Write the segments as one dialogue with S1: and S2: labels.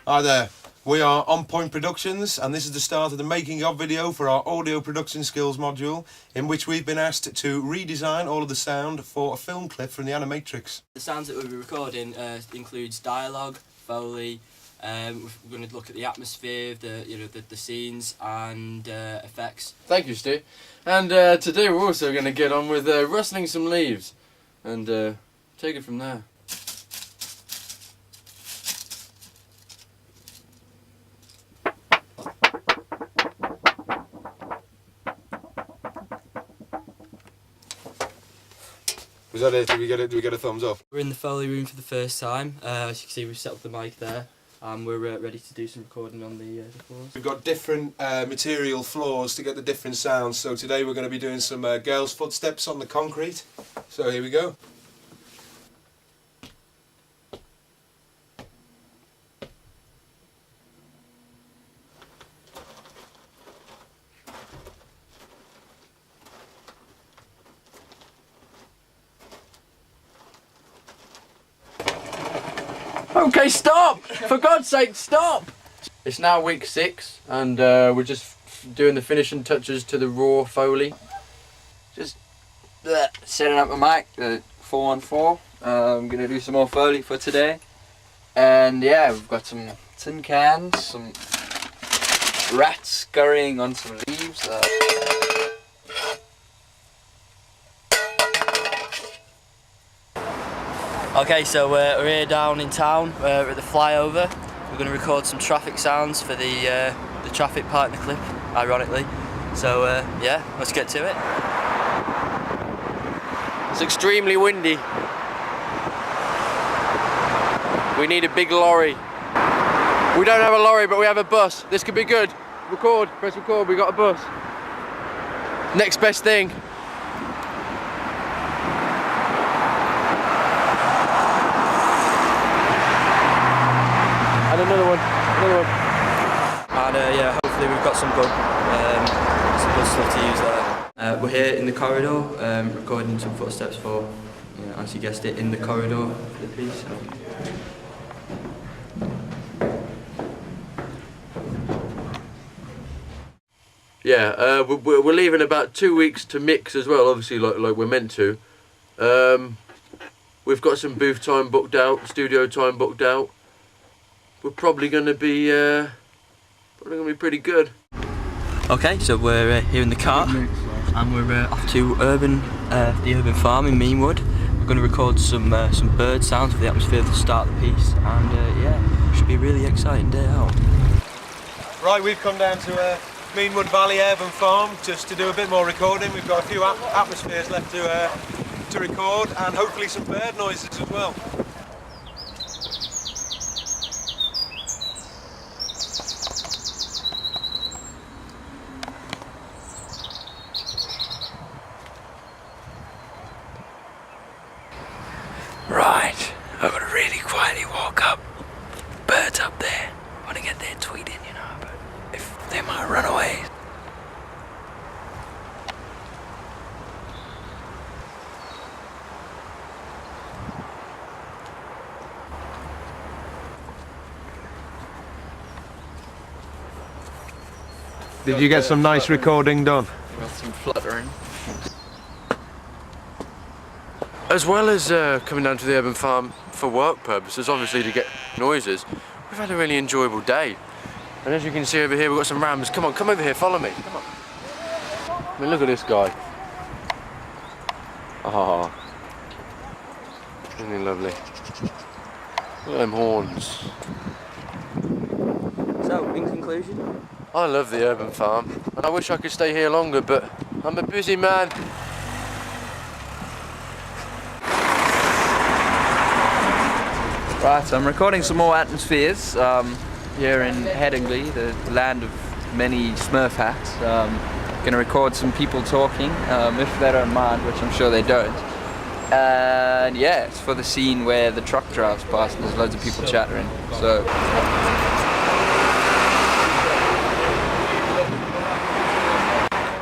S1: Hi there, we are On Point Productions and this is the start of the making of video for our audio production skills module, in which we've been asked to redesign all of the sound for a film clip from the Animatrix.
S2: The sounds that we'll be recording includes dialogue, foley. We're going to look at the atmosphere, the scenes and effects.
S3: Thank you, Stu. And today we're also going to get on with rustling some leaves and take it from there.
S1: Was that it? Did we get a thumbs up?
S2: We're in the foley room for the first time. As you can see, we've set up the mic there and we're ready to do some recording on the floors.
S1: We've got different material floors to get the different sounds, so today we're going to be doing some girls' footsteps on the concrete. So here we go.
S3: Okay, stop! For God's sake, stop! It's now week 6 and we're just doing the finishing touches to the raw foley.
S4: Just setting up my mic, the 414. I'm going to do some more foley for today. And yeah, we've got some tin cans, some rats scurrying on some leaves.
S2: Okay, so we're here down in town, we're at the flyover. We're going to record some traffic sounds for the traffic part in the clip, ironically. So yeah, let's get to it.
S3: It's extremely windy. We need a big lorry. We don't have a lorry, but we have a bus. This could be good. Record, press record, we got a bus. Next best thing. And another one.
S2: And yeah, hopefully we've got some good stuff to use there. We're here in the corridor, recording some footsteps for, as you guessed it, in the corridor for the piece.
S3: Yeah, we're leaving about 2 weeks to mix as well, obviously, like we're meant to. We've got some booth time booked out, studio time booked out. We're probably going to be pretty good.
S2: Okay, so we're here in the car and we're off to the Urban Farm in Meanwood. We're going to record some bird sounds for the atmosphere at the start of the piece, and yeah, should be a really exciting day out.
S1: Right, we've come down to Meanwood Valley Urban Farm just to do a bit more recording. We've got a few atmospheres left to record and hopefully some bird noises as well.
S4: Right, I've got to really quietly walk up. Birds up there. I want to get their tweeting, but if they might run away.
S1: Did you get some nice recording done?
S4: Got some fluttering.
S3: As well as coming down to the Urban Farm for work purposes, obviously to get noises, we've had a really enjoyable day. And as you can see over here, we've got some rams. Come on, come over here, follow me. Come on. I mean, look at this guy. Ah, isn't he lovely? Look at them horns.
S2: So, in conclusion?
S3: I love the Urban Farm, and I wish I could stay here longer, but I'm a busy man.
S4: Right, so I'm recording some more atmospheres here in Headingley, the land of many Smurf hats. Going to record some people talking, if they don't mind, which I'm sure they don't. And yeah, it's for the scene where the truck drives past and there's loads of people chattering. So.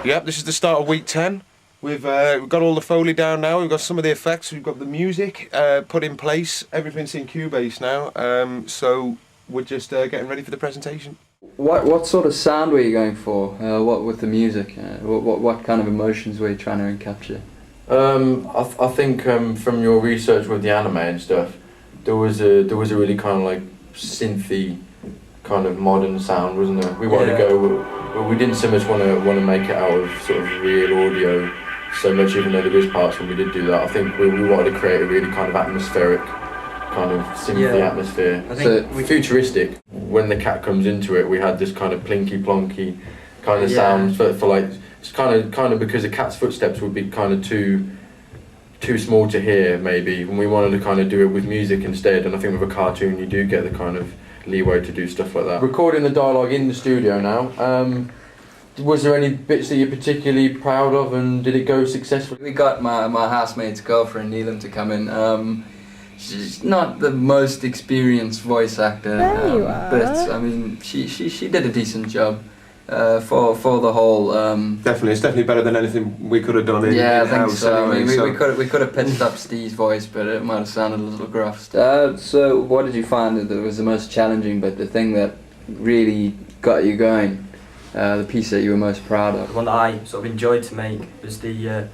S1: Yep, this is the start of week 10. We've got all the Foley down now, we've got some of the effects, we've got the music put in place, everything's in Cubase now, so we're just getting ready for the presentation.
S4: What sort of sound were you going for? What with the music? What kind of emotions were you trying to capture?
S3: I think from your research with the anime and stuff, there was a really kind of like synthy kind of modern sound, wasn't there? We wanted to go, but we didn't so much want to make it out of sort of real audio so much, even though there is parts when we did do that. I think we wanted to create a really kind of atmospheric, kind of synthy atmosphere. So futuristic. When the cat comes into it, we had this kind of plinky plonky kind of sound for like, it's kind of because the cat's footsteps would be kind of too small to hear maybe, and we wanted to kind of do it with music instead. And I think with a cartoon you do get the kind of leeway to do stuff like that. Recording the dialogue in the studio now. Was there any bits that you're particularly proud of, and did it go successfully?
S4: We got my housemate's girlfriend Neelam to come in. She's not the most experienced voice actor, but I mean she did a decent job for the whole.
S1: Definitely, it's definitely better than anything we could have done in
S4: I think
S1: house.
S4: so.
S1: Anyway,
S4: I mean, we could have pitched up Steve's voice, but it might have sounded a little gruff. So what did you find that was the most challenging, but the thing that really got you going? The piece that you were most proud of?
S2: The one that I sort of enjoyed to make was the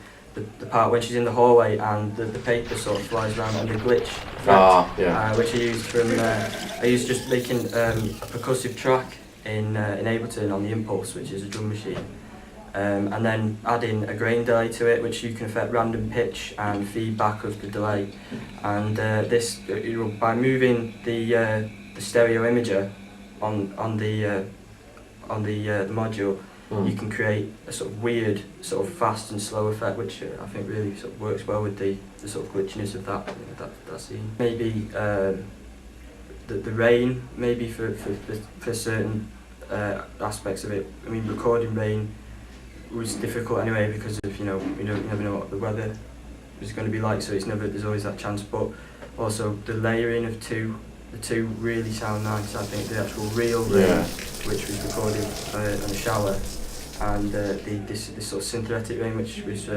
S2: part when she's in the hallway and the paper sort of flies around and the glitch effect, which I used from I used just making a percussive track in Ableton on the Impulse, which is a drum machine, and then adding a grain delay to it, which you can affect random pitch and feedback of the delay, and this by moving the stereo imager on the module, you can create a sort of weird, sort of fast and slow effect, which I think really sort of works well with the sort of glitchiness of that scene. Maybe the rain, maybe for certain aspects of it. I mean, recording rain was difficult anyway because of you never know what the weather is going to be like, so there's always that chance. But also the layering of the two really sound nice. I think the actual real rain, which was recorded on a shower, and this sort of synthetic rain, which was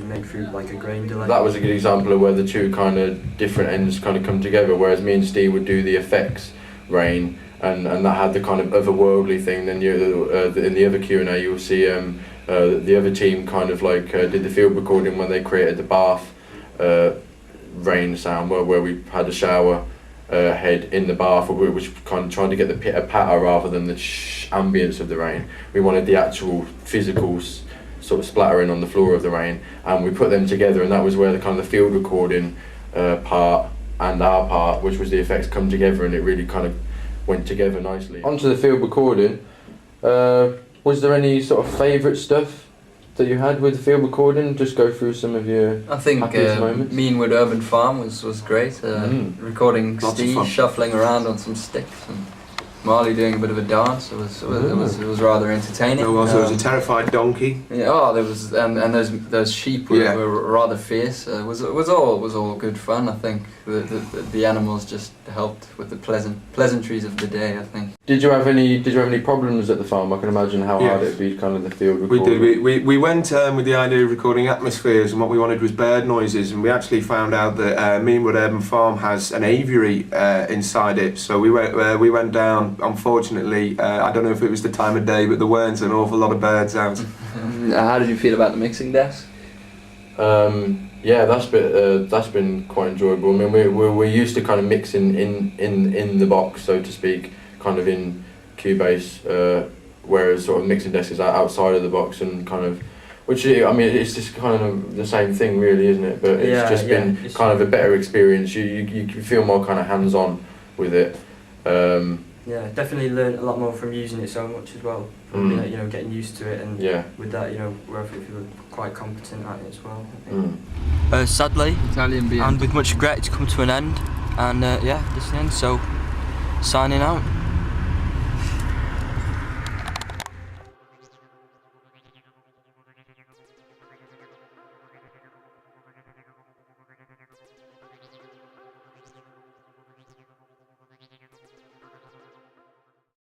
S2: made through like a grain delay.
S3: That was a good example of where the two kind of different ends kind of come together. Whereas me and Steve would do the effects rain, and that had the kind of otherworldly thing. Then in the other Q&A you'll see the other team kind of like did the field recording when they created the bath rain sound, where we had a shower head in the bath, which kind of trying to get the pitter patter rather than the ambience of the rain. We wanted the actual physical sort of splattering on the floor of the rain, and we put them together, and that was where the kind of the field recording part and our part, which was the effects, come together, and it really kind of went together nicely. Onto the field recording, was there any sort of favourite stuff that you had with the field recording? Just go through some of your happiest moments.
S4: Meanwood Urban Farm was great. Recording Steve shuffling around on some sticks and Marley doing a bit of a dance. It was rather entertaining.
S1: There was a terrified donkey.
S4: Yeah, there was, and those sheep were rather fierce. It was all good fun. I think the animals just helped with the pleasantries of the day, I think.
S3: Did you have any problems at the farm? I can imagine how hard it'd be, kind of the field recording.
S1: We did. We went with the idea of recording atmospheres, and what we wanted was bird noises, and we actually found out that Meanwood Urban Farm has an aviary inside it. So we went down. Unfortunately, I don't know if it was the time of day, but there weren't an awful lot of birds out.
S4: How did you feel about the mixing desk?
S3: Yeah, that's been quite enjoyable. I mean, we're used to kind of mixing in the box, so to speak, kind of in Cubase, whereas sort of mixing desk is outside of the box, and kind of, which, I mean, it's just kind of the same thing really, isn't it? But it's been kind of a better experience. You feel more kind of hands-on with it.
S2: Yeah, definitely learned a lot more from using it so much as well. Getting used to it, and with that, we're quite competent at it as well. Sadly,
S4: Italian beer.
S2: and with much regret, it's come to an end, and this is the end. So, signing out.